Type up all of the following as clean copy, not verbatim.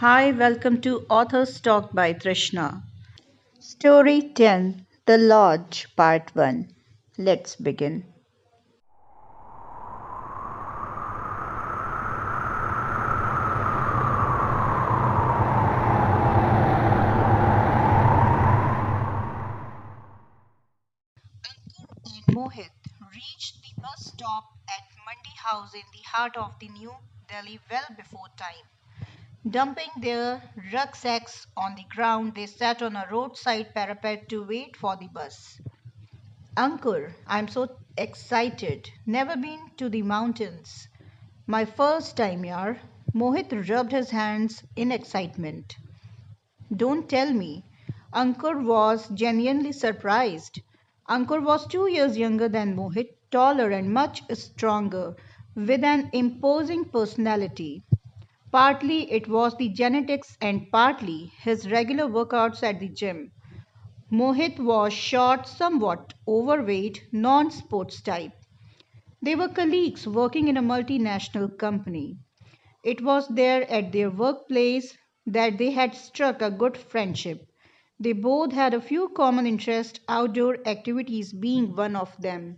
Hi, welcome to Author's Talk by Trishna. Story 10, The Lodge, Part 1. Let's begin. Ankur and Mohit reached the bus stop at Mandi House in the heart of the New Delhi well before time. Dumping their rucksacks on the ground, they sat on a roadside parapet to wait for the bus. Ankur, I'm so excited. Never been to the mountains. My first time, yaar. Mohit rubbed his hands in excitement. Don't tell me. Ankur was genuinely surprised. Ankur was 2 years younger than Mohit, taller and much stronger, with an imposing personality. Partly it was the genetics and partly his regular workouts at the gym. Mohit was short, somewhat overweight, non sports type. They were colleagues working in a multinational company. It was there at their workplace that they had struck a good friendship. They both had a few common interests, outdoor activities being one of them.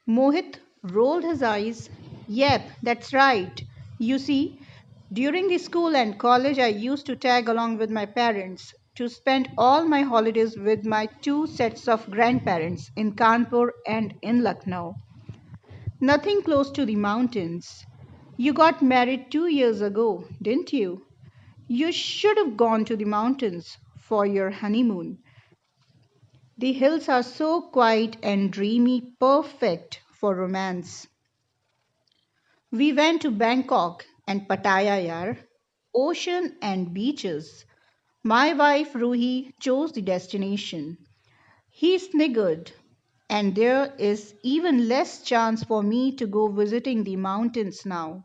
Mohit rolled his eyes. Yep, that's right. You see, during the school and college, I used to tag along with my parents to spend all my holidays with my two sets of grandparents in Kanpur and in Lucknow. Nothing close to the mountains. You got married 2 years ago, didn't you? You should have gone to the mountains for your honeymoon. The hills are so quiet and dreamy, perfect for romance. We went to Bangkok and Pattaya, yaar. Ocean and beaches. My wife Ruhi chose the destination. He sniggered, and there is even less chance for me to go visiting the mountains now.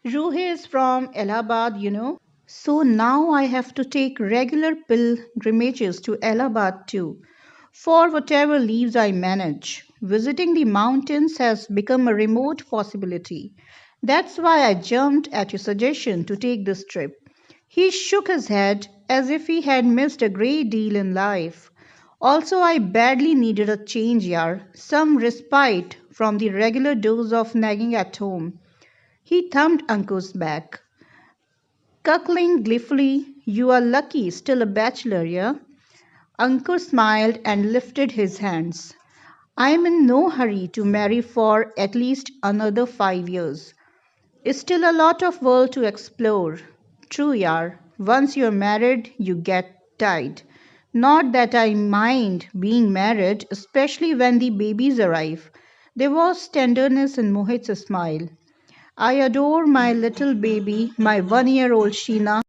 Ruhi is from Allahabad. So now I have to take regular pilgrimages to Allahabad too. For whatever leaves I manage, visiting the mountains has become a remote possibility. That's why I jumped at your suggestion to take this trip. He shook his head as if he had missed a great deal in life. Also, I badly needed a change, yaar, some respite from the regular dose of nagging at home. He thumped Anku's back. Cackling gleefully, you are lucky, still a bachelor, yeah? Ankur smiled and lifted his hands. I am in no hurry to marry for at least another 5 years. It's still a lot of world to explore. True, yaar. Once you're married, you get tied. Not that I mind being married, especially when the babies arrive. There was tenderness in Mohit's smile. I adore my little baby, my 1 year old Sheena.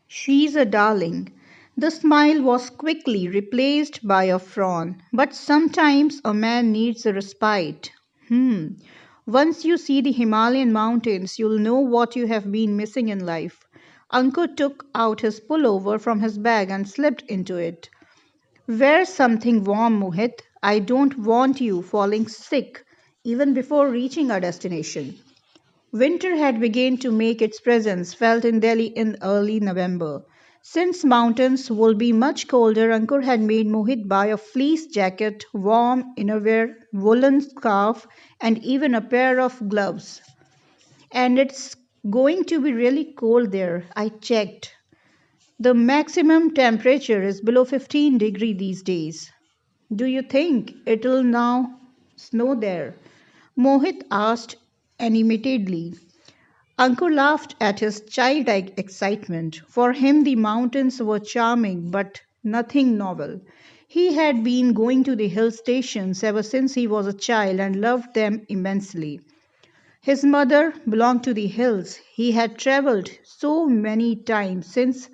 She's a darling. The smile was quickly replaced by a frown. But sometimes a man needs a respite. Hmm. Once you see the Himalayan mountains, you'll know what you have been missing in life. Ankur took out his pullover from his bag and slipped into it. Wear something warm, Mohit. I don't want you falling sick even before reaching our destination. Winter had begun to make its presence felt in Delhi in early November. Since mountains would be much colder, Ankur had made Mohit buy a fleece jacket, warm innerwear, woolen scarf, and even a pair of gloves. And it's going to be really cold there. I checked. The maximum temperature is below 15 degrees these days. Do you think it'll now snow there? Mohit asked animatedly. Ankur laughed at his childlike excitement. For him, the mountains were charming, but nothing novel. He had been going to the hill stations ever since he was a child and loved them immensely. His mother belonged to the hills. He had traveled so many times since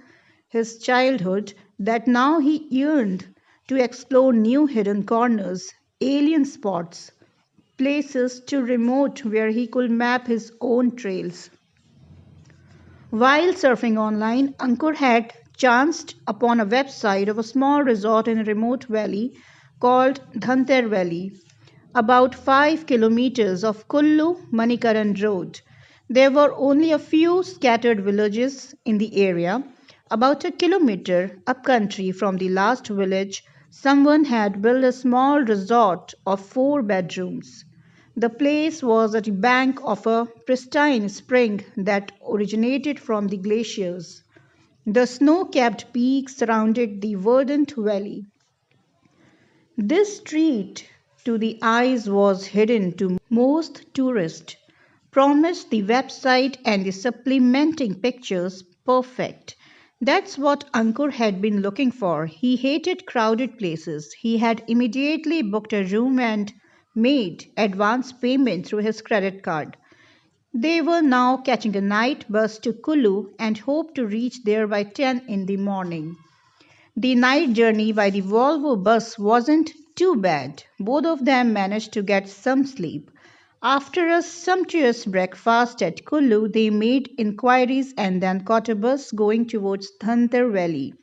his childhood that now he yearned to explore new hidden corners, alien spots, places too remote where he could map his own trails. While surfing online, Ankur had chanced upon a website of a small resort in a remote valley called Dhanter Valley, about 5 kilometers of Kullu Manikaran Road. There were only a few scattered villages in the area. About a kilometer upcountry from the last village, someone had built a small resort of 4 bedrooms. The place was at the bank of a pristine spring that originated from the glaciers. The snow capped peaks surrounded the verdant valley. This street, to the eyes, was hidden to most tourists, promised the website and the supplementing pictures perfect. That's what Ankur had been looking for. He hated crowded places. He had immediately booked a room and made advance payment through his credit card. They were now catching a night bus to Kulu and hoped to reach there by 10 in the morning. The night journey by the Volvo bus wasn't too bad. Both of them managed to get some sleep. After a sumptuous breakfast at Kulu, they made inquiries and then caught a bus going towards Thantar Valley.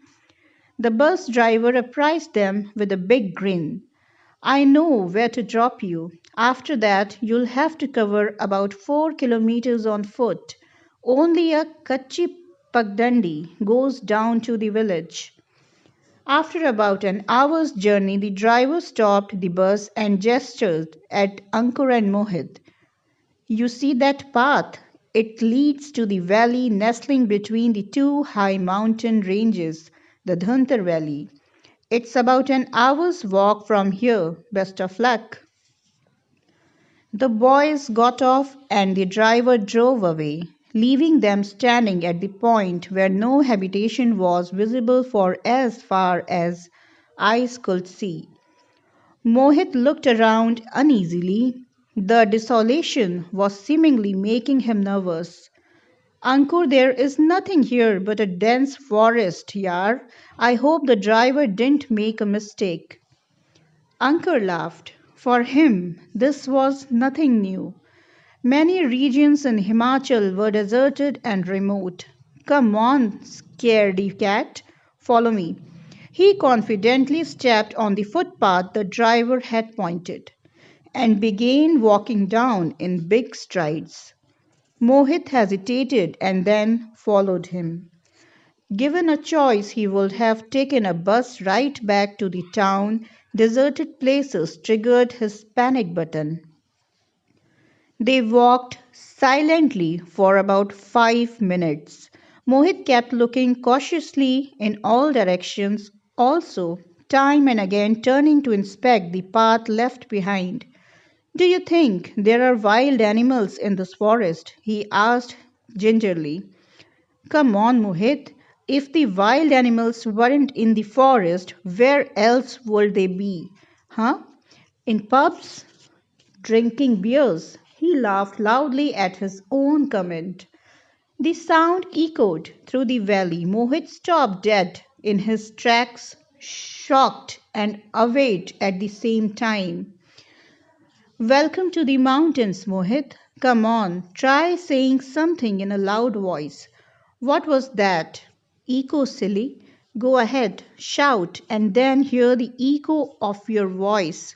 The bus driver apprised them with a big grin. I know where to drop you. After that, you'll have to cover about 4 kilometers on foot. Only a Kachi Pagdandi goes down to the village. After about an hour's journey, the driver stopped the bus and gestured at Ankur and Mohit. You see that path? It leads to the valley nestling between the two high mountain ranges, the Dhantar Valley. It's about an hour's walk from here. Best of luck. The boys got off and the driver drove away, leaving them standing at the point where no habitation was visible for as far as eyes could see. Mohit looked around uneasily. The desolation was seemingly making him nervous. Ankur, there is nothing here but a dense forest, yar. I hope the driver didn't make a mistake. Ankur laughed. For him, this was nothing new. Many regions in Himachal were deserted and remote. Come on, scaredy cat, follow me. He confidently stepped on the footpath the driver had pointed and began walking down in big strides. Mohit hesitated and then followed him. Given a choice, he would have taken a bus right back to the town. Deserted places triggered his panic button. They walked silently for about 5 minutes. Mohit kept looking cautiously in all directions, also, time and again turning to inspect the path left behind. Do you think there are wild animals in this forest? He asked gingerly. Come on, Mohit. If the wild animals weren't in the forest, where else would they be? Huh? In pubs? Drinking beers? He laughed loudly at his own comment. The sound echoed through the valley. Mohit stopped dead in his tracks, shocked and awed at the same time. Welcome to the mountains, Mohit. Come on, try saying something in a loud voice. What was that? Echo, silly. Go ahead, shout, and then hear the echo of your voice.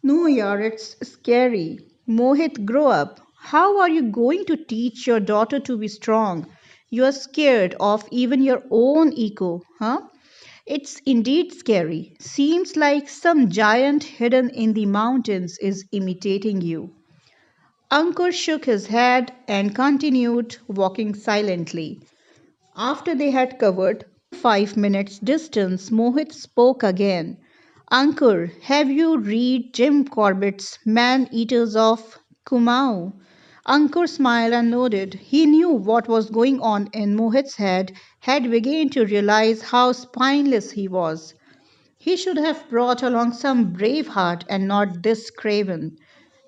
No, yaar, it's scary. Mohit, grow up. How are you going to teach your daughter to be strong? You are scared of even your own echo, huh? It's indeed scary. Seems like some giant hidden in the mountains is imitating you. Ankur shook his head and continued walking silently. After they had covered 5 minutes distance, Mohit spoke again. Ankur, have you read Jim Corbett's Man Eaters of Kumau? Ankur smiled and nodded. He knew what was going on in Mohit's head, had begun to realize how spineless he was. He should have brought along some brave heart and not this craven.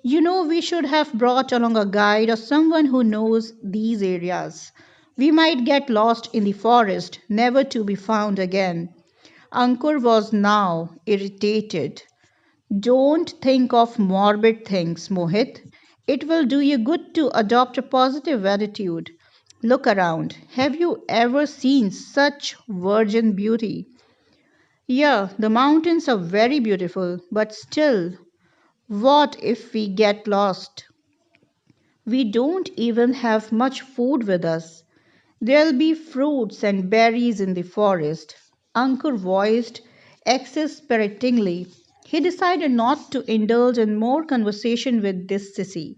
You know, we should have brought along a guide or someone who knows these areas. We might get lost in the forest, never to be found again. Ankur was now irritated. Don't think of morbid things, Mohit. It will do you good to adopt a positive attitude. Look around. Have you ever seen such virgin beauty? Yeah, the mountains are very beautiful, but still, what if we get lost? We don't even have much food with us. There'll be fruits and berries in the forest, Ankur voiced exasperatingly. He decided not to indulge in more conversation with this sissy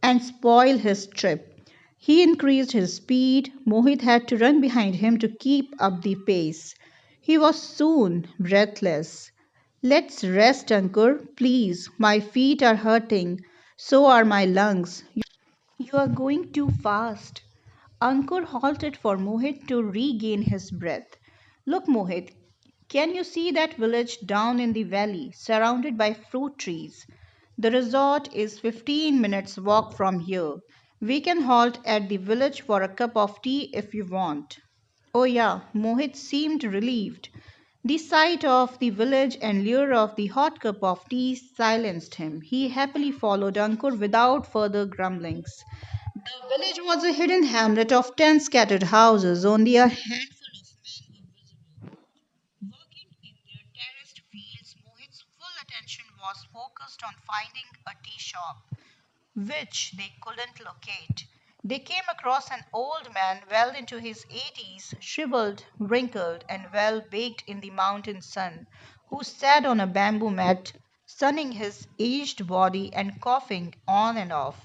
and spoil his trip. He increased his speed. Mohit had to run behind him to keep up the pace. He was soon breathless. Let's rest, Ankur, please. My feet are hurting. So are my lungs. You are going too fast. Ankur halted for Mohit to regain his breath. Look, Mohit, can you see that village down in the valley, surrounded by fruit trees? The resort is 15 minutes walk from here. We can halt at the village for a cup of tea if you want. Oh, yeah, Mohit seemed relieved. The sight of the village and lure of the hot cup of tea silenced him. He happily followed Ankur without further grumblings. The village was a hidden hamlet of 10 scattered houses, only a handful of men invisible. Working in their terraced fields, Mohit's full attention was focused on finding a tea shop which they couldn't locate. They came across an old man well into his 80s, shriveled, wrinkled, and well baked in the mountain sun, who sat on a bamboo mat, sunning his aged body and coughing on and off.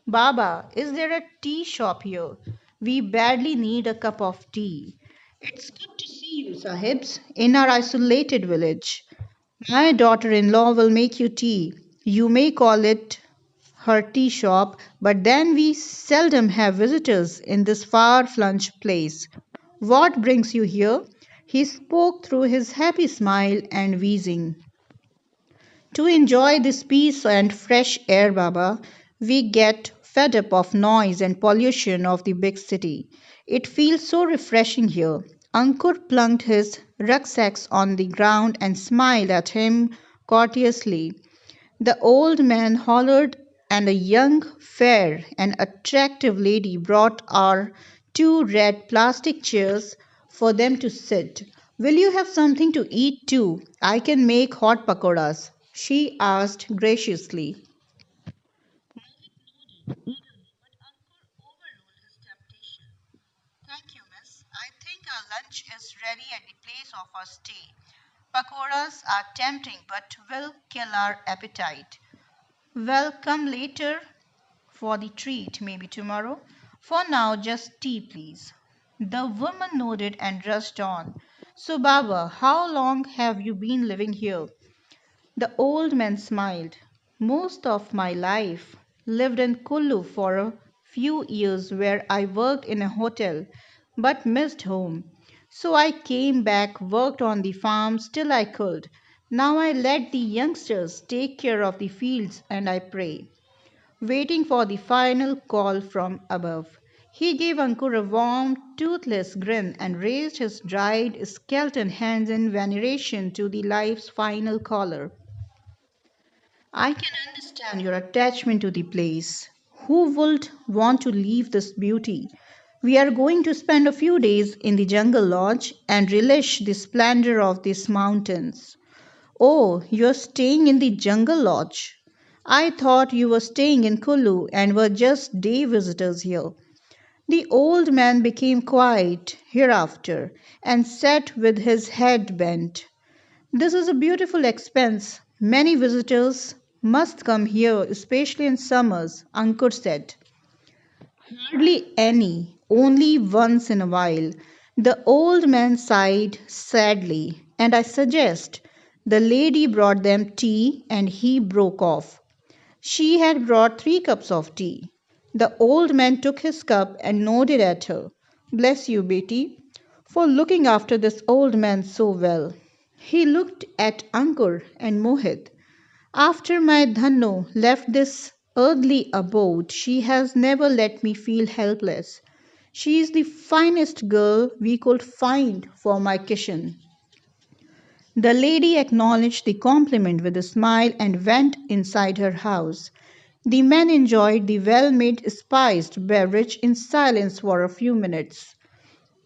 Baba, is there a tea shop here? We badly need a cup of tea. It's good to see you, Sahibs, in our isolated village. My daughter in law will make you tea. You may call it her tea shop, but then we seldom have visitors in this far flung place. What brings you here? He spoke through his happy smile and wheezing. To enjoy this peace and fresh air, Baba, we get fed up of noise and pollution of the big city. It feels so refreshing here. Ankur plunked his rucksacks on the ground and smiled at him courteously. The old man hollered, and a young, fair, and attractive lady brought our two red plastic chairs for them to sit. Will you have something to eat too? I can make hot pakoras, she asked graciously. Thank you, miss. I think our lunch is ready at the place of our stay. Pakoras are tempting but will kill our appetite. Well, come later for the treat, maybe tomorrow. For now, just tea, please. The woman nodded and rushed on. So, Baba, how long have you been living here? The old man smiled. Most of my life. Lived in Kullu for a few years where I worked in a hotel but missed home. So I came back, worked on the farms till I could. Now I let the youngsters take care of the fields and I pray waiting for the final call from above. He gave Ankur a warm, toothless grin and raised his dried, skeleton hands in veneration to the life's final caller. I can understand your attachment to the place. Who would want to leave this beauty? We are going to spend a few days in the jungle lodge and relish the splendor of these mountains. Oh, you're staying in the jungle lodge. I thought you were staying in Kulu and were just day visitors here. The old man became quiet hereafter and sat with his head bent. This is a beautiful expense. Many visitors must come here, especially in summers, Ankur said. Hardly any, only once in a while. The old man sighed sadly, and I suggest the lady brought them tea and he broke off. She had brought 3 cups of tea. The old man took his cup and nodded at her. Bless you, Betty, for looking after this old man so well. He looked at Ankur and Mohit. After my Dhanno left this earthly abode, she has never let me feel helpless. She is the finest girl we could find for my kitchen. The lady acknowledged the compliment with a smile and went inside her house. The men enjoyed the well made spiced beverage in silence for a few minutes.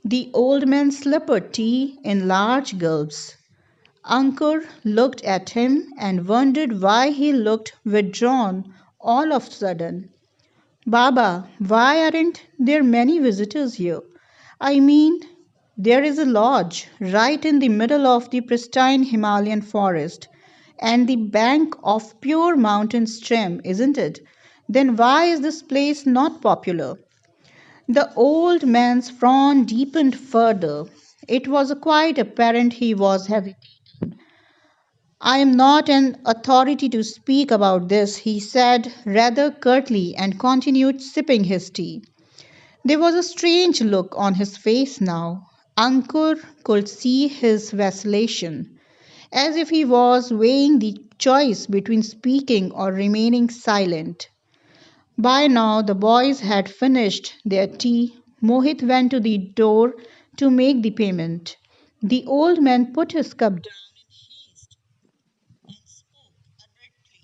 The old man slurped tea in large gulps. Ankur looked at him and wondered why he looked withdrawn all of a sudden. Baba, why aren't there many visitors here? I mean, there is a lodge right in the middle of the pristine Himalayan forest and the bank of pure mountain stream, isn't it? Then why is this place not popular? The old man's frown deepened further. It was quite apparent he was heavy. I am not an authority to speak about this, he said rather curtly and continued sipping his tea. There was a strange look on his face now. Ankur could see his vacillation, as if he was weighing the choice between speaking or remaining silent. By now the boys had finished their tea. Mohit went to the door to make the payment. The old man put his cup down and spoke adroitly.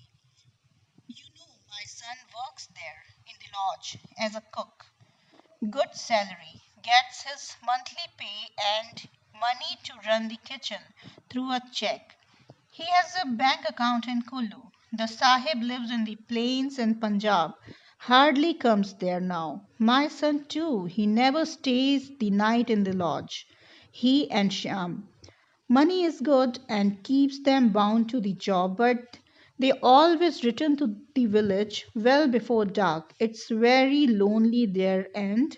You know, my son works there in the lodge as a cook. Good salary, gets his monthly pay and money to run the kitchen through a check. He has a bank account in Kulu. The Sahib lives in the plains in Punjab. Hardly comes there now. My son too, he never stays the night in the lodge. He and Shyam. Money is good and keeps them bound to the job, but they always return to the village well before dark. It's very lonely there and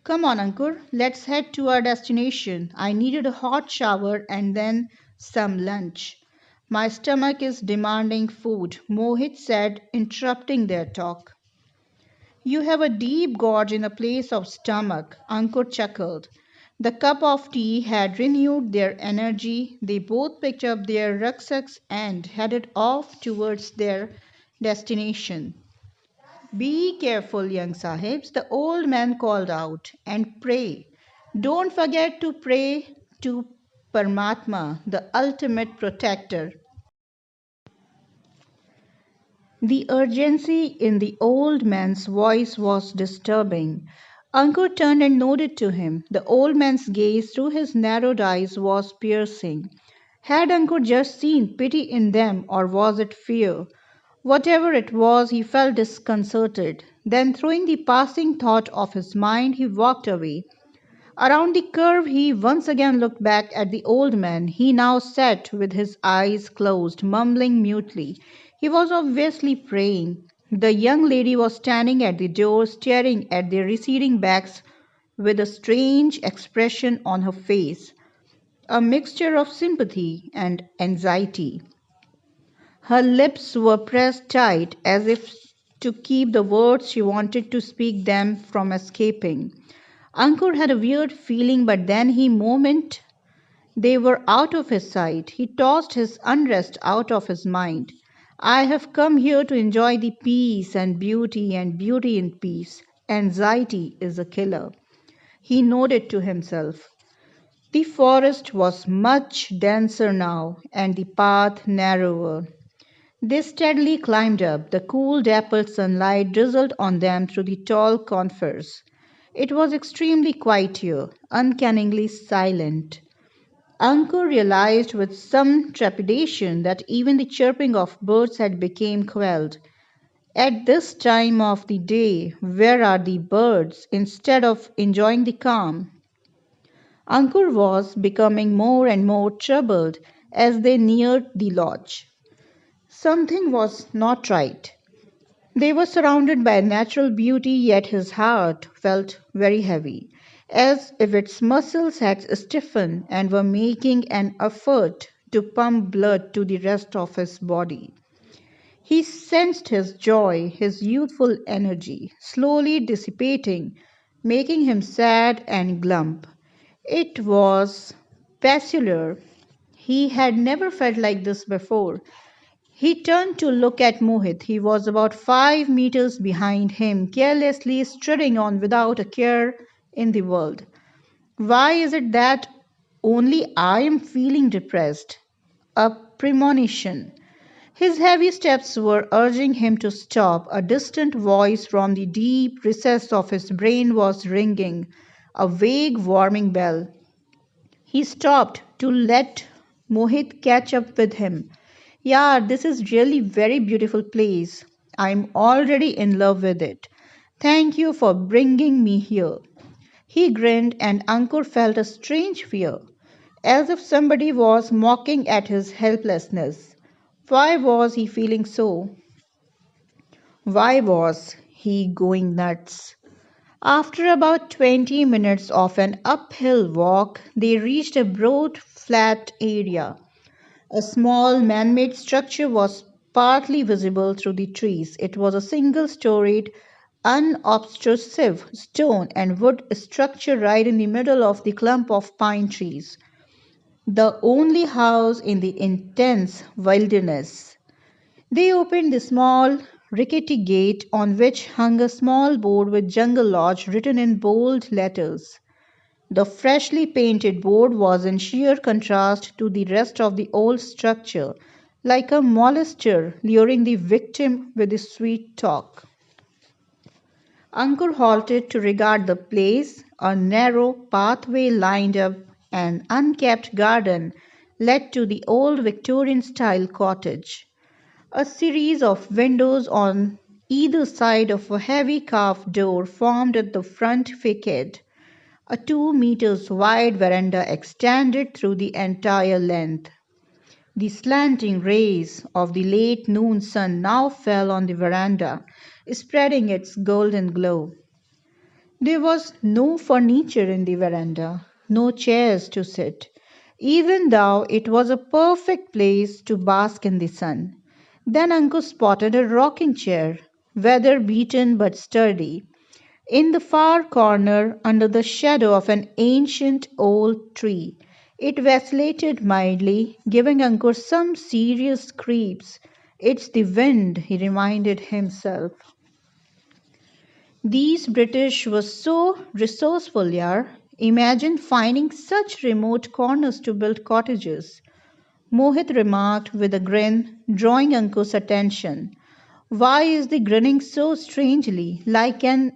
come on, Ankur, let's head to our destination. I needed a hot shower and then some lunch. My stomach is demanding food, Mohit said, interrupting their talk. You have a deep gorge in a place of stomach, Ankur chuckled. The cup of tea had renewed their energy. They both picked up their rucksacks and headed off towards their destination. Be careful, young sahibs, the old man called out, and pray. Don't forget to pray to Paramatma, the ultimate protector. The urgency in the old man's voice was disturbing. Ankur turned and nodded to him. The old man's gaze through his narrowed eyes was piercing. Had Ankur just seen pity in them, or was it fear? Whatever it was, he felt disconcerted. Then, throwing the passing thought off his mind, he walked away. Around the curve, he once again looked back at the old man. He now sat with his eyes closed, mumbling mutely. He was obviously praying. The young lady was standing at the door, staring at their receding backs with a strange expression on her face, a mixture of sympathy and anxiety. Her lips were pressed tight as if to keep the words she wanted to speak them from escaping. Ankur had a weird feeling, but then he moment they were out of his sight. He tossed his unrest out of his mind. I have come here to enjoy the peace and beauty in peace. Anxiety is a killer. He nodded to himself. The forest was much denser now, and the path narrower. They steadily climbed up. The cool dappled sunlight drizzled on them through the tall conifers. It was extremely quiet here, uncannily silent. Ankur realized with some trepidation that even the chirping of birds had become quelled. At this time of the day, where are the birds? Instead of enjoying the calm, Ankur was becoming more and more troubled as they neared the lodge. Something was not right. They were surrounded by natural beauty, yet his heart felt very heavy, as if its muscles had stiffened and were making an effort to pump blood to the rest of his body. He sensed his joy, his youthful energy, slowly dissipating, making him sad and glum. It was peculiar. He had never felt like this before. He turned to look at Mohit. He was about 5 meters behind him, carelessly striding on without a care in the world. Why is it that only I am feeling depressed? A premonition. His heavy steps were urging him to stop. A distant voice from the deep recess of his brain was ringing, a vague warning bell. He stopped to let Mohit catch up with him. Yeah, this is really very beautiful place. I'm already in love with it. Thank you for bringing me here. He grinned, and Ankur felt a strange fear, as if somebody was mocking at his helplessness. Why was he feeling so? Why was he going nuts? After about 20 minutes of an uphill walk, they reached a broad, flat area. A small man made structure was partly visible through the trees. It was a single storied, unobtrusive stone and wood structure right in the middle of the clump of pine trees, the only house in the intense wilderness. They opened the small, rickety gate on which hung a small board with Jungle Lodge written in bold letters. The freshly painted board was in sheer contrast to the rest of the old structure, like a molester luring the victim with his sweet talk. Ankur halted to regard the place. A narrow pathway lined up an unkept garden led to the old Victorian style cottage. A series of windows on either side of a heavy carved door formed at the front facade. A 2 meters wide veranda extended through the entire length. The slanting rays of the late noon sun now fell on the veranda, spreading its golden glow. There was no furniture in the veranda, no chairs to sit, even though it was a perfect place to bask in the sun. Then Anku spotted a rocking chair, weather beaten but sturdy, in the far corner under the shadow of an ancient old tree. It vacillated mildly, giving Ankur some serious creeps. It's the wind, he reminded himself. These British were so resourceful, yaar. Imagine finding such remote corners to build cottages. Mohit remarked with a grin, drawing Ankur's attention. Why is the grinning so strangely, like an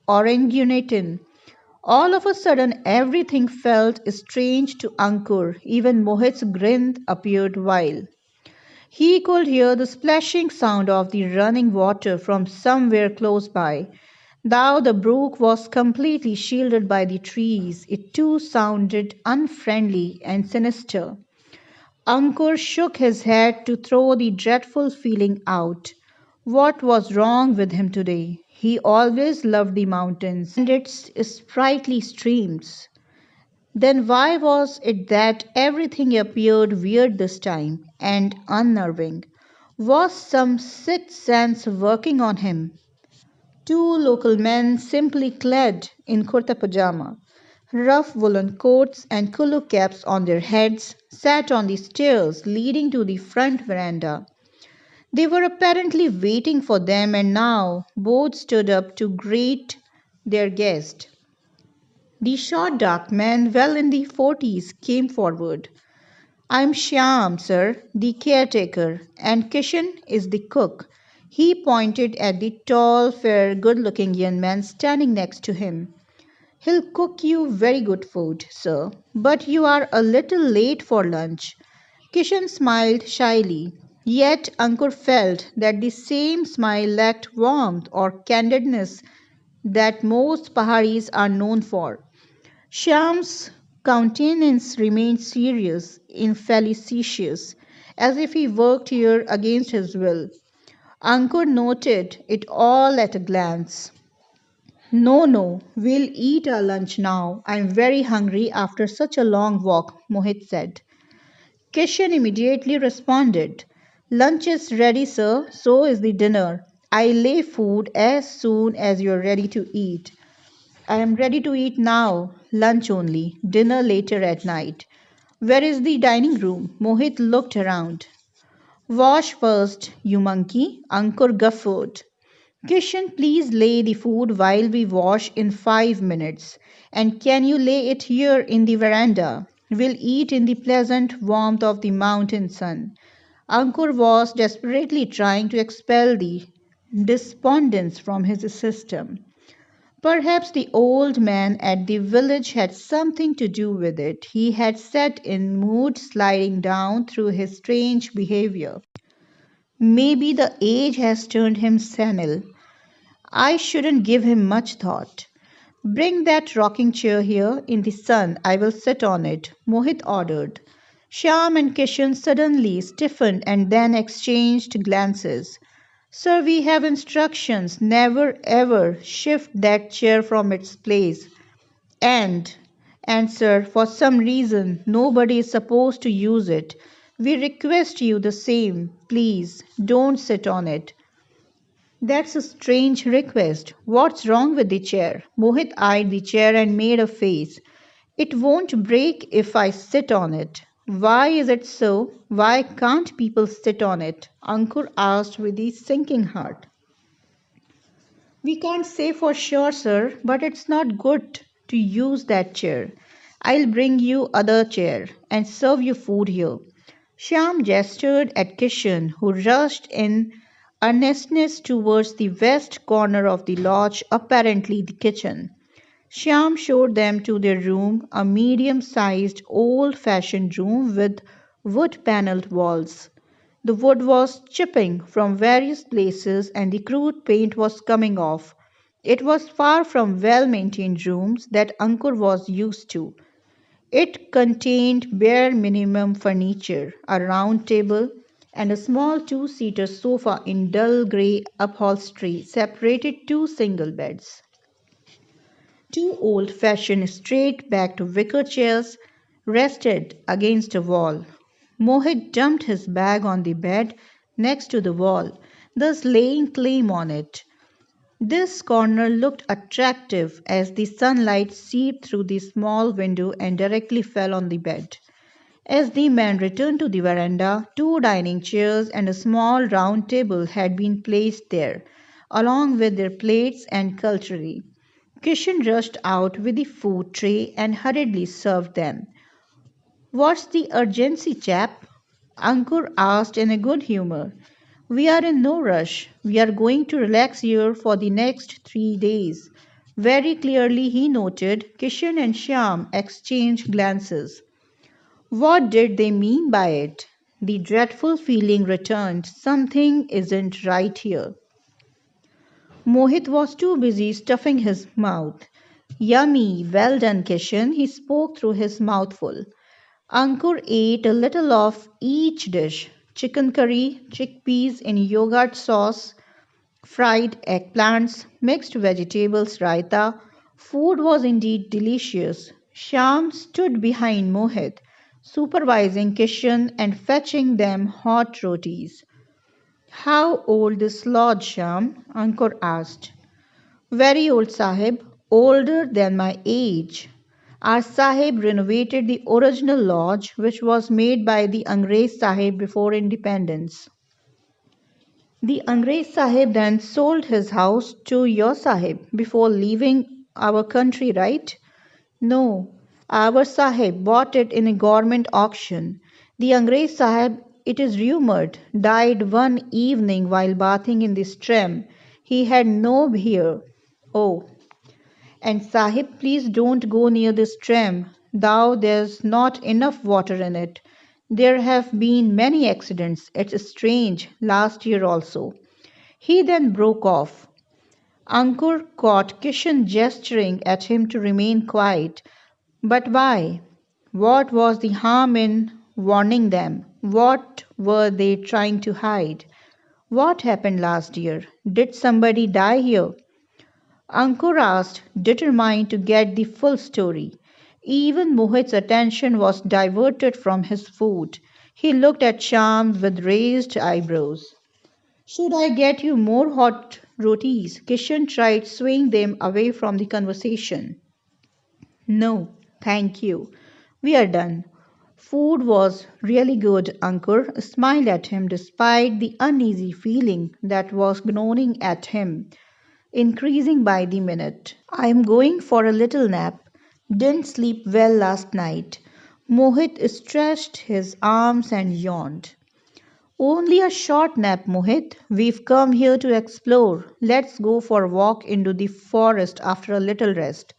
orangutan? All of a sudden, everything felt strange to Ankur. Even Mohit's grin appeared wild. He could hear the splashing sound of the running water from somewhere close by. Though the brook was completely shielded by the trees, it too sounded unfriendly and sinister. Ankur shook his head to throw the dreadful feeling out. What was wrong with him today? He always loved the mountains and its sprightly streams. Then why was it that everything appeared weird this time and unnerving? Was some sixth sense working on him? Two local men, simply clad in kurta pajama, rough woolen coats, and kulu caps on their heads, sat on the stairs leading to the front veranda. They were apparently waiting for them, and now both stood up to greet their guest. The short, dark man, well in the 40s, came forward. I'm Shyam, sir, the caretaker, and Kishan is the cook. He pointed at the tall, fair, good looking young man standing next to him. He'll cook you very good food, sir, but you are a little late for lunch. Kishan smiled shyly, yet Ankur felt that the same smile lacked warmth or candidness that most Paharis are known for. Shyam's countenance remained serious, infelicitious, as if he worked here against his will. Ankur noted it all at a glance. No, no, we'll eat our lunch now. I'm very hungry after such a long walk, Mohit said. Kishan immediately responded. Lunch is ready, sir, so is the dinner. I'll lay food as soon as you're ready to eat. I am ready to eat now. Lunch only. Dinner later at night. Where is the dining room? Mohit looked around. Wash first, you monkey. Ankur guffawed. Kishan, please lay the food while we wash in 5 minutes. And can you lay it here in the veranda? We'll eat in the pleasant warmth of the mountain sun. Ankur was desperately trying to expel the despondence from his system. Perhaps the old man at the village had something to do with it. He had set in mood sliding down through his strange behavior. Maybe the age has turned him senile. I shouldn't give him much thought. Bring that rocking chair here in the sun. I will sit on it, Mohit ordered. Shyam and Kishan suddenly stiffened and then exchanged glances. Sir, we have instructions. Never ever shift that chair from its place. And, and sir, for some reason, nobody is supposed to use it. We request you the same. Please, don't sit on it. That's a strange request. What's wrong with the chair? Mohit eyed the chair and made a face. It won't break if I sit on it. Why is it so? Why can't people sit on it? Ankur asked with a sinking heart. We can't say for sure, sir, but it's not good to use that chair. I'll bring you other chair and serve you food here. Shyam gestured at Kishan, who rushed in earnestness towards the west corner of the lodge, apparently the kitchen. Shyam showed them to their room, a medium sized, old fashioned room with wood panelled walls. The wood was chipping from various places and the crude paint was coming off. It was far from well maintained rooms that Ankur was used to. It contained bare minimum furniture, a round table, and a small two-seater sofa in dull grey upholstery separated two single beds. Two old-fashioned straight-backed wicker chairs rested against a wall. Mohit dumped his bag on the bed next to the wall, thus laying claim on it. This corner looked attractive as the sunlight seeped through the small window and directly fell on the bed. As the men returned to the veranda, two dining chairs and a small round table had been placed there, along with their plates and cutlery. Kishan rushed out with the food tray and hurriedly served them. What's the urgency, chap? Ankur asked in a good humor. We are in no rush. We are going to relax here for the next 3 days. Very clearly, he noted. Kishan and Shyam exchanged glances. What did they mean by it? The dreadful feeling returned. Something isn't right here. Mohit was too busy stuffing his mouth. Yummy, well done, Kishan. He spoke through his mouthful. Ankur ate a little of each dish: chicken curry, chickpeas in yogurt sauce, fried eggplants, mixed vegetables raita. Food was indeed delicious. Sham stood behind Mohit, supervising Kishan and fetching them hot rotis. How old is Lord Sham? Ankur asked. Very old, Sahib, older than my age. Our Sahib renovated the original lodge, which was made by the Angrez Sahib before independence. The Angrez Sahib then sold his house to your Sahib before leaving our country, right? No, our Sahib bought it in a government auction. The Angrez Sahib, it is rumored, died one evening while bathing in the stream. He had no hair. Oh, and Sahib, please don't go near this tram. Thou there's not enough water in it. There have been many accidents. It's strange. Last year also. He then broke off. Ankur caught Kishan gesturing at him to remain quiet. But why? What was the harm in warning them? What were they trying to hide? What happened last year? Did somebody die here? Ankur asked, determined to get the full story. Even Mohit's attention was diverted from his food. He looked at Sham with raised eyebrows. Should I get you more hot rotis? Kishan tried swaying them away from the conversation. No, thank you. We are done. Food was really good, Ankur smiled at him despite the uneasy feeling that was gnawing at him, increasing by the minute. I am going for a little nap. Didn't sleep well last night. Mohit stretched his arms and yawned. Only a short nap, Mohit. We've come here to explore. Let's go for a walk into the forest after a little rest.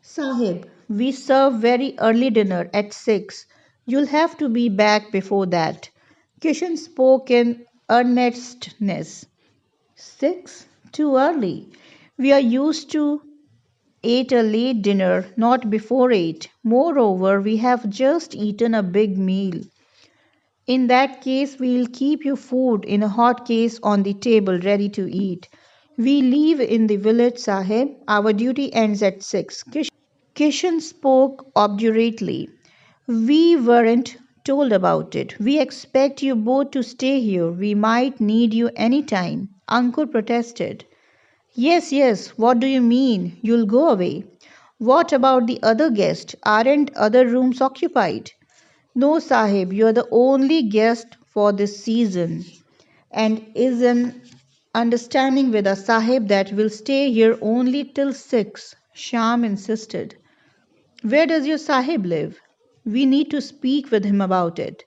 Sahib, we serve very early dinner at 6. You'll have to be back before that. Kishan spoke in earnestness. 6. Too early. We are used to ate a late dinner, not before 8. Moreover, we have just eaten a big meal. In that case, we'll keep your food in a hot case on the table ready to eat. We live in the village, Sahib. Our duty ends at 6. Kishan spoke obdurately. We weren't told about it. We expect you both to stay here. We might need you any time. Ankur protested. Yes, yes, what do you mean? You'll go away. What about the other guests? Aren't other rooms occupied? No, Sahib, you're the only guest for this season, and is an understanding with us, Sahib, that will stay here only till 6. Sham insisted. Where does your Sahib live? We need to speak with him about it.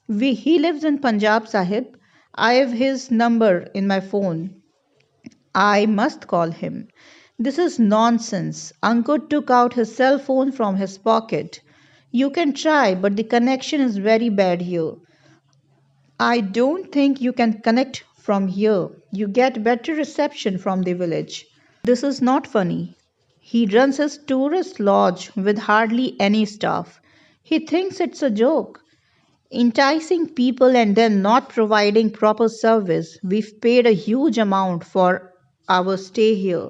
He lives in Punjab, Sahib. I have his number in my phone. I must call him. This is nonsense. Ankur took out his cell phone from his pocket. You can try, but the connection is very bad here. I don't think you can connect from here. You get better reception from the village. This is not funny. He runs his tourist lodge with hardly any staff. He thinks it's a joke. Enticing people and then not providing proper service. We've paid a huge amount for our stay here.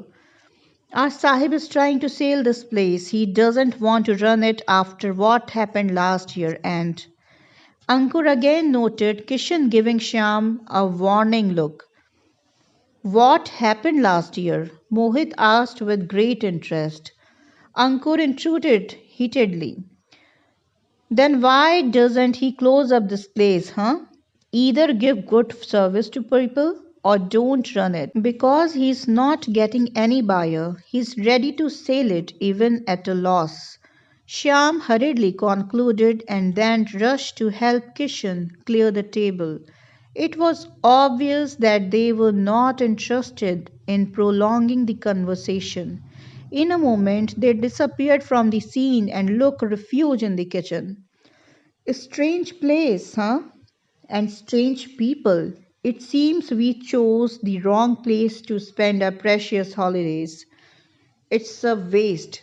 Our Sahib is trying to sell this place. He doesn't want to run it after what happened last year. And Ankur again noted Kishan giving Shyam a warning look. What happened last year? Mohit asked with great interest. Ankur intruded heatedly. Then why doesn't he close up this place, huh? Either give good service to people or don't run it. Because he's not getting any buyer, he's ready to sell it even at a loss. Shyam hurriedly concluded and then rushed to help Kishan clear the table. It was obvious that they were not interested in prolonging the conversation. In a moment, they disappeared from the scene and looked refuge in the kitchen. A strange place, huh? And strange people. It seems we chose the wrong place to spend our precious holidays. It's a waste.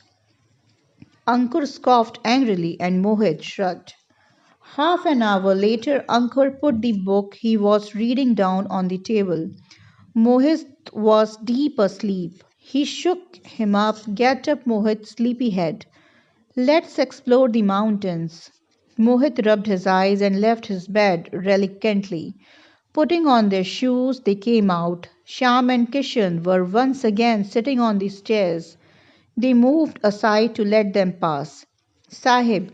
Ankur scoffed angrily and Mohit shrugged. Half an hour later, Ankur put the book he was reading down on the table. Mohit was deep asleep. He shook him up. Get up, Mohit, sleepyhead. Let's explore the mountains. Mohit rubbed his eyes and left his bed reluctantly. Putting on their shoes, they came out. Sham and Kishan were once again sitting on the stairs. They moved aside to let them pass. Sahib,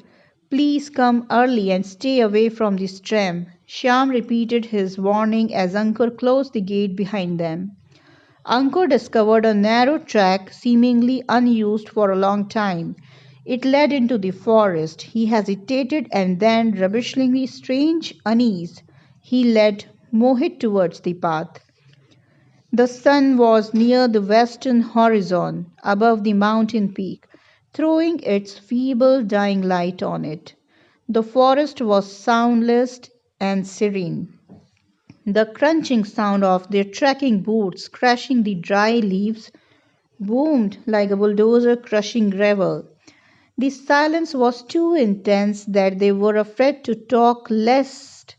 please come early and stay away from this tram. Sham repeated his warning as Ankur closed the gate behind them. Ankur discovered a narrow track seemingly unused for a long time. It led into the forest. He hesitated and then, rubbishingly strange unease, he led Mohit towards the path. The sun was near the western horizon, above the mountain peak, throwing its feeble dying light on it. The forest was soundless and serene. The crunching sound of their trekking boots crashing the dry leaves boomed like a bulldozer crushing gravel. The silence was too intense that they were afraid to talk lest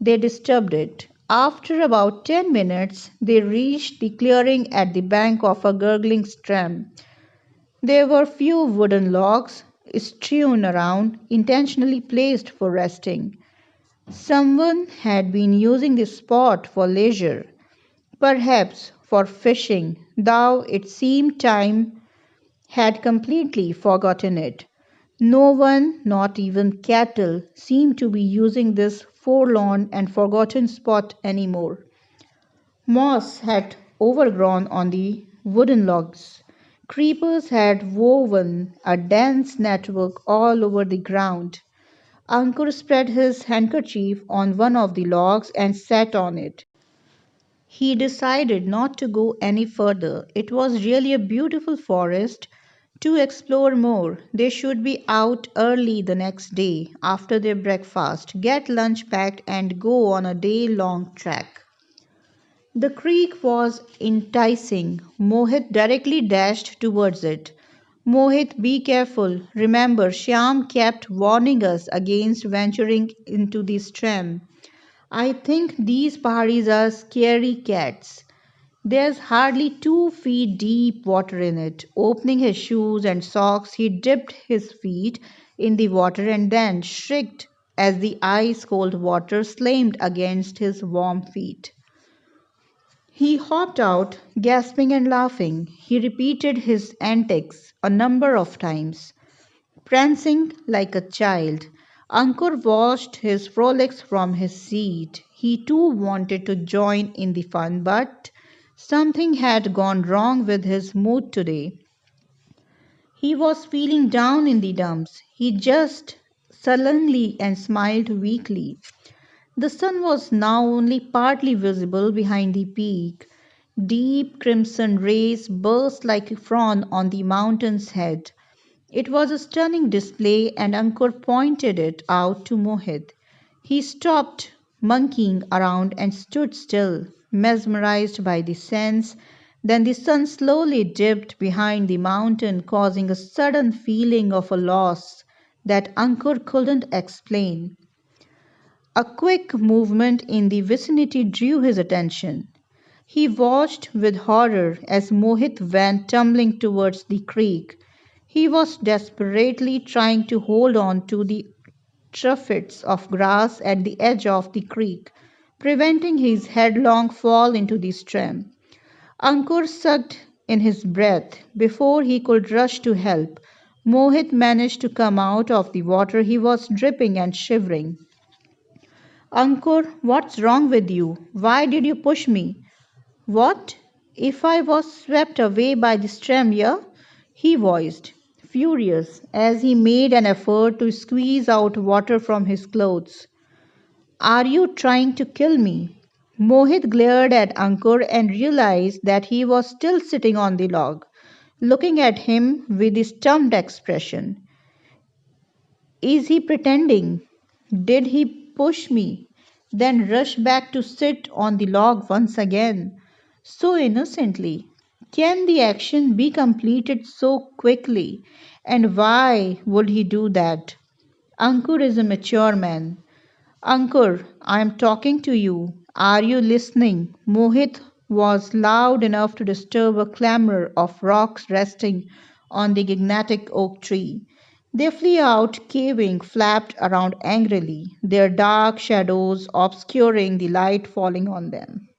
they disturbed it. After about 10 minutes, they reached the clearing at the bank of a gurgling stream. There were few wooden logs strewn around, intentionally placed for resting. Someone had been using the spot for leisure, perhaps for fishing, though it seemed time had completely forgotten it. No one, not even cattle, seemed to be using this forlorn and forgotten spot anymore. Moss had overgrown on the wooden logs. Creepers had woven a dense network all over the ground. Ankur spread his handkerchief on one of the logs and sat on it. He decided not to go any further. It was really a beautiful forest. To explore more, they should be out early the next day after their breakfast, get lunch packed, and go on a day long trek. The creek was enticing. Mohit directly dashed towards it. Mohit, be careful. Remember, Shyam kept warning us against venturing into the stream. I think these paharis are scary cats. There's hardly 2 feet deep water in it. Opening his shoes and socks, he dipped his feet in the water and then shrieked as the ice cold water slammed against his warm feet. He hopped out, gasping and laughing. He repeated his antics a number of times, prancing like a child. Ankur watched his frolics from his seat. He too wanted to join in the fun, but something had gone wrong with his mood today. He was feeling down in the dumps. He just sullenly and smiled weakly. The sun was now only partly visible behind the peak. Deep crimson rays burst like a frown on the mountain's head. It was a stunning display, and Ankur pointed it out to Mohit. He stopped monkeying around and stood still, mesmerized by the sense. Then the sun slowly dipped behind the mountain, causing a sudden feeling of a loss that Ankur couldn't explain. A quick movement in the vicinity drew his attention. He watched with horror as Mohit went tumbling towards the creek. He was desperately trying to hold on to the tufts of grass at the edge of the creek, preventing his headlong fall into the stream. Ankur sucked in his breath before he could rush to help. Mohit managed to come out of the water. He was dripping and shivering. Ankur, what's wrong with you? Why did you push me? What if I was swept away by the stream, yeah? He voiced, furious, as he made an effort to squeeze out water from his clothes. Are you trying to kill me? Mohit glared at Ankur and realized that he was still sitting on the log, looking at him with a stumped expression. Is he pretending? Did he push me, then rush back to sit on the log once again, so innocently? Can the action be completed so quickly? And why would he do that? Ankur is a mature man. Ankur, I am talking to you. Are you listening? Mohit was loud enough to disturb a clamor of rocks resting on the gigantic oak tree. They flew out, caving, flapped around angrily, their dark shadows obscuring the light falling on them.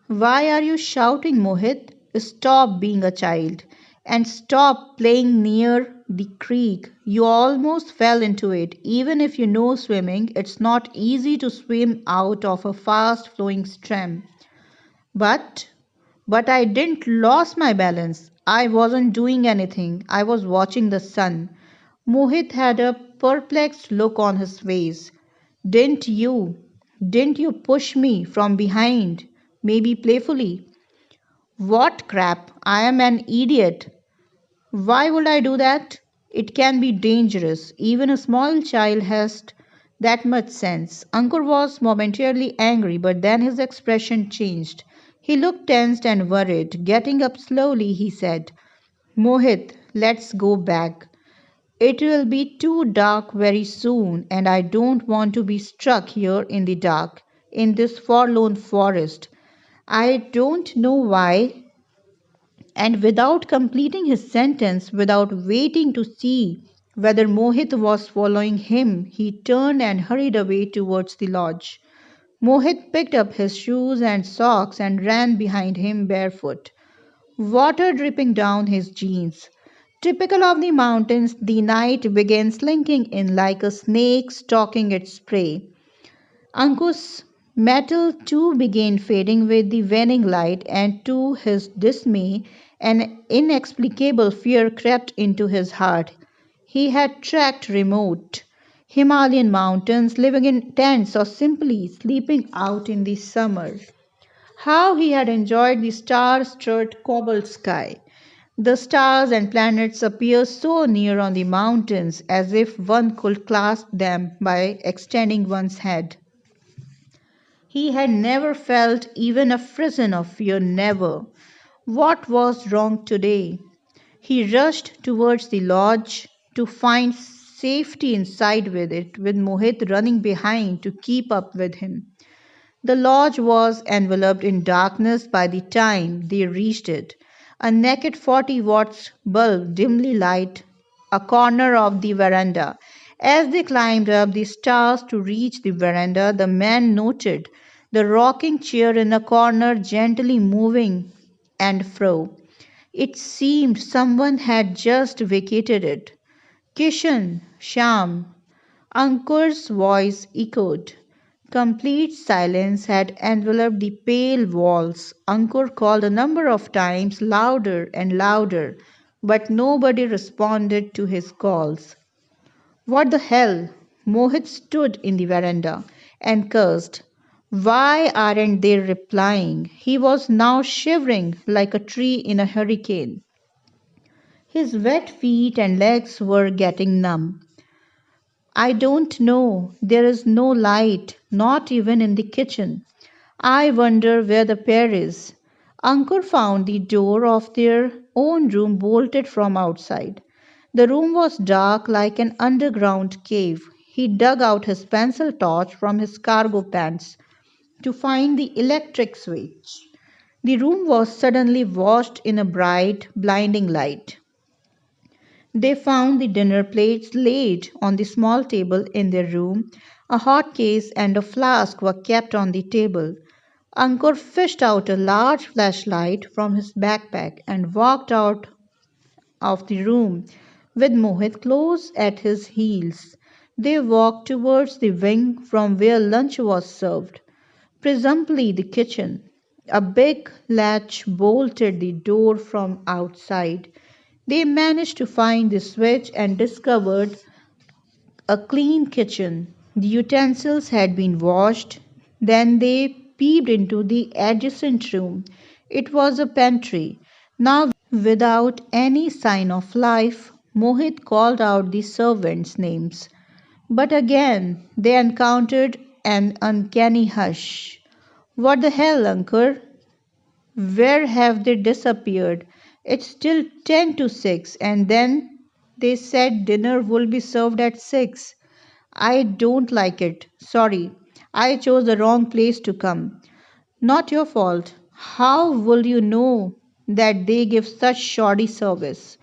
Why are you shouting, Mohit? Stop being a child and stop playing near the creek. You almost fell into it. Even if you know swimming, it's not easy to swim out of a fast flowing stream. But but I didn't lose my balance. I wasn't doing anything. I was watching the sun. Mohit had a perplexed look on his face. Didn't you? Didn't you push me from behind? Maybe playfully. What crap! I am an idiot. Why would I do that? It can be dangerous. Even a small child has that much sense. Ankur was momentarily angry, but then his expression changed. He looked tensed and worried. Getting up slowly, he said, Mohit, let's go back. It will be too dark very soon, and I don't want to be stuck here in the dark, in this forlorn forest. I don't know why. And without completing his sentence, without waiting to see whether Mohit was following him, he turned and hurried away towards the lodge. Mohit picked up his shoes and socks and ran behind him barefoot, water dripping down his jeans. Typical of the mountains, the night began slinking in like a snake stalking its prey. Ankush's mettle too began fading with the waning light, and to his dismay, an inexplicable fear crept into his heart. He had trekked remote Himalayan mountains, living in tents or simply sleeping out in the summer. How he had enjoyed the star-strewed cobbled sky. The stars and planets appear so near on the mountains as if one could clasp them by extending one's head. He had never felt even a frisson of fear, never. What was wrong today? He rushed towards the lodge to find safety inside with it, with Mohit running behind to keep up with him. The lodge was enveloped in darkness by the time they reached it. A naked 40 watts bulb dimly lighted a corner of the veranda. As they climbed up the stairs to reach the veranda, the man noted the rocking chair in a corner gently moving and fro. It seemed someone had just vacated it. Kishan, Sham, Ankur's voice echoed. Complete silence had enveloped the pale walls. Ankur called a number of times, louder and louder, but nobody responded to his calls. What the hell? Mohit stood in the veranda and cursed. Why aren't they replying? He was now shivering like a tree in a hurricane. His wet feet and legs were getting numb. I don't know. There is no light, not even in the kitchen. I wonder where the pair is. Ankur found the door of their own room bolted from outside. The room was dark like an underground cave. He dug out his pencil torch from his cargo pants to find the electric switch. The room was suddenly washed in a bright, blinding light. They found the dinner plates laid on the small table in their room. A hot case and a flask were kept on the table. Ankur fished out a large flashlight from his backpack and walked out of the room with Mohit close at his heels. They walked towards the wing from where lunch was served, presumably the kitchen. A big latch bolted the door from outside. They managed to find the switch and discovered a clean kitchen. The utensils had been washed. Then they peeped into the adjacent room. It was a pantry. Now, without any sign of life, Mohit called out the servants' names. But again, they encountered an uncanny hush. What the hell, Uncle? Where have they disappeared? It's still 10 to 6, and then they said dinner will be served at 6. I don't like it. Sorry. I chose the wrong place to come. Not your fault. How will you know that they give such shoddy service?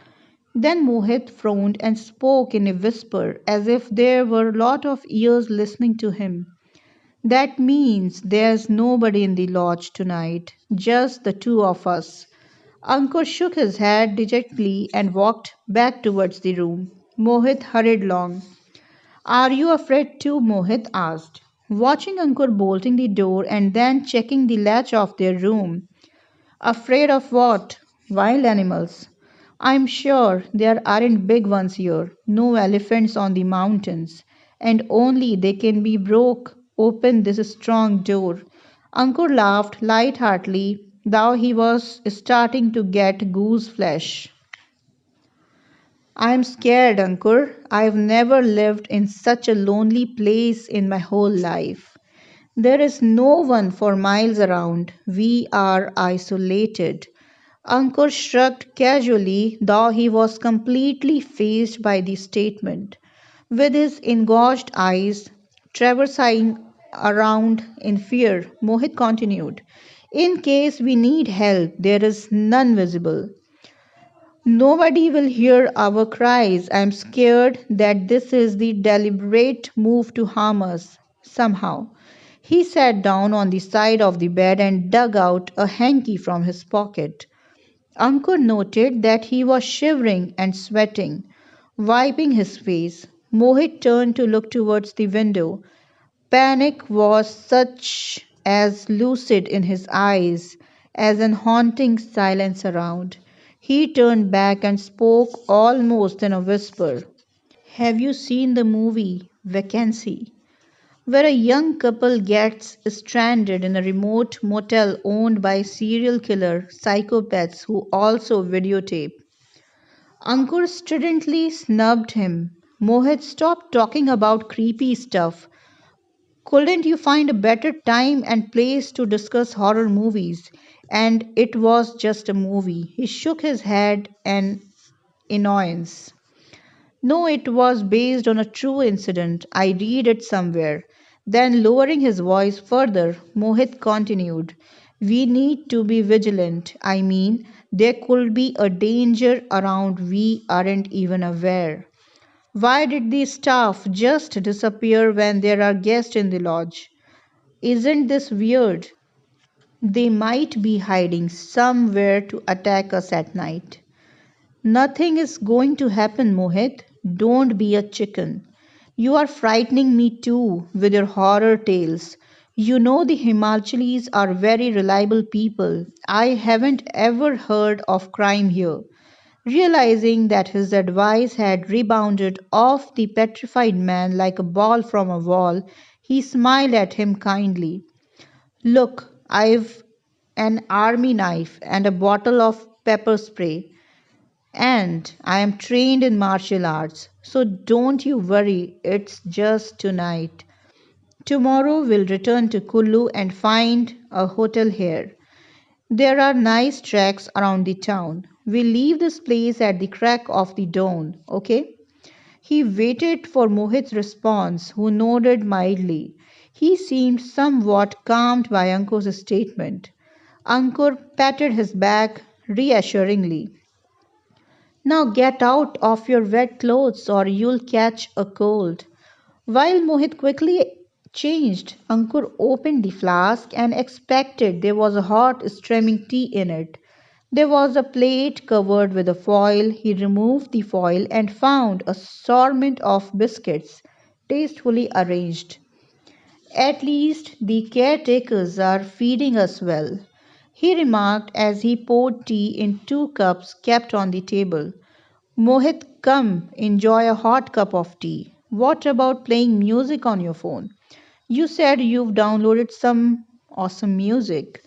Then Mohit frowned and spoke in a whisper as if there were a lot of ears listening to him. That means there's nobody in the lodge tonight, just the two of us. Ankur shook his head dejectedly and walked back towards the room. Mohit hurried along. Are you afraid too? Mohit asked, watching Ankur bolting the door and then checking the latch of their room. Afraid of what? Wild animals. I'm sure there aren't big ones here, no elephants on the mountains, and only they can be broke open this strong door. Ankur laughed light-heartedly, though he was starting to get goose flesh. I'm scared, Ankur. I've never lived in such a lonely place in my whole life. There is no one for miles around. We are isolated. Ankur shrugged casually, though he was completely fazed by the statement. With his engorged eyes traversing around in fear, Mohit continued. In case we need help, there is none visible. Nobody will hear our cries. I am scared that this is the deliberate move to harm us somehow. He sat down on the side of the bed and dug out a hanky from his pocket. Ankur noted that he was shivering and sweating, wiping his face. Mohit turned to look towards the window. Panic was such as lucid in his eyes as an haunting silence around. He turned back and spoke almost in a whisper. Have you seen the movie Vacancy? Where a young couple gets stranded in a remote motel owned by serial killer psychopaths who also videotape. Ankur stridently snubbed him. Mohit, stop talking about creepy stuff. Couldn't you find a better time and place to discuss horror movies? And it was just a movie. He shook his head in annoyance. No, it was based on a true incident. I read it somewhere. Then, lowering his voice further, Mohit continued, we need to be vigilant. I mean, there could be a danger around we aren't even aware. Why did the staff just disappear when there are guests in the lodge? Isn't this weird? They might be hiding somewhere to attack us at night. Nothing is going to happen, Mohit. Don't be a chicken. You are frightening me too with your horror tales. You know the Himachalis are very reliable people. I haven't ever heard of crime here. Realizing that his advice had rebounded off the petrified man like a ball from a wall, he smiled at him kindly. Look, I've an army knife and a bottle of pepper spray, and I am trained in martial arts. So don't you worry, it's just tonight. Tomorrow we'll return to Kullu and find a hotel here. There are nice tracks around the town. We'll leave this place at the crack of the dawn, okay? He waited for Mohit's response, who nodded mildly. He seemed somewhat calmed by Ankur's statement. Ankur patted his back reassuringly. Now get out of your wet clothes or you'll catch a cold. While Mohit quickly changed, Ankur opened the flask and expected there was a hot steaming tea in it. There was a plate covered with a foil. He removed the foil and found a assortment of biscuits, tastefully arranged. At least the caretakers are feeding us well, he remarked as he poured tea in two cups kept on the table. Mohit, come, enjoy a hot cup of tea. What about playing music on your phone? You said you've downloaded some awesome music.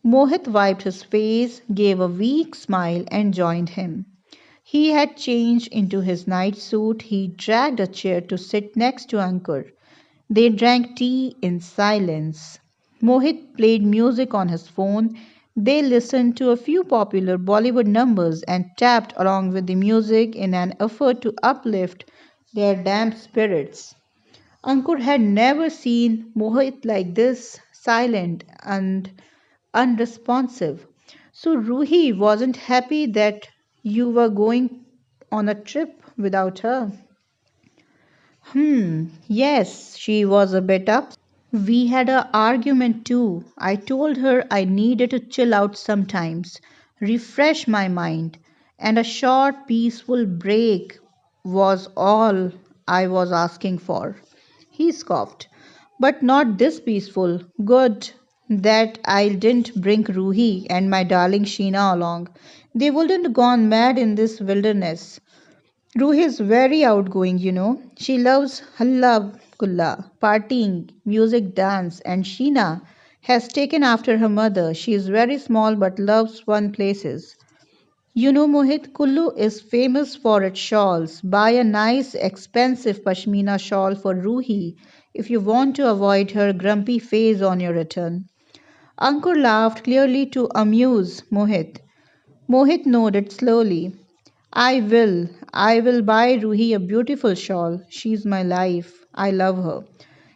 Mohit wiped his face, gave a weak smile, and joined him. He had changed into his night suit. He dragged a chair to sit next to Ankur. They drank tea in silence. Mohit played music on his phone. They listened to a few popular Bollywood numbers and tapped along with the music in an effort to uplift their damp spirits. Ankur had never seen Mohit like this, silent and unresponsive. So Ruhi wasn't happy that you were going on a trip without her. Yes, she was a bit upset. We had an argument too. I told her I needed to chill out sometimes, refresh my mind, and a short, peaceful break was all I was asking for. He scoffed. But not this peaceful. Good that I didn't bring Ruhi and my darling Sheena along. They wouldn't gone mad in this wilderness. Ruhi is very outgoing, you know. She loves halla kulla, partying, music, dance, and Sheena has taken after her mother. She is very small but loves fun places. You know, Mohit, Kullu is famous for its shawls. Buy a nice, expensive pashmina shawl for Ruhi if you want to avoid her grumpy face on your return. Ankur laughed clearly to amuse Mohit. Mohit nodded slowly. I will. I will buy Ruhi a beautiful shawl. She's my life. I love her.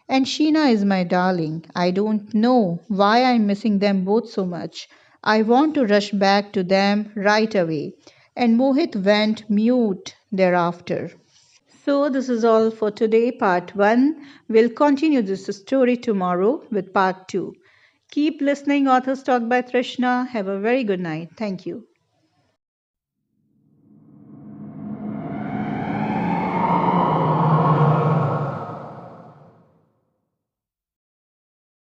And Sheena is my darling. I don't know why I'm missing them both so much. I want to rush back to them right away. And Mohit went mute thereafter. So, this is all for today, part 1. We'll continue this story tomorrow with part 2. Keep listening, Authors Talk by Trishna. Have a very good night. Thank you.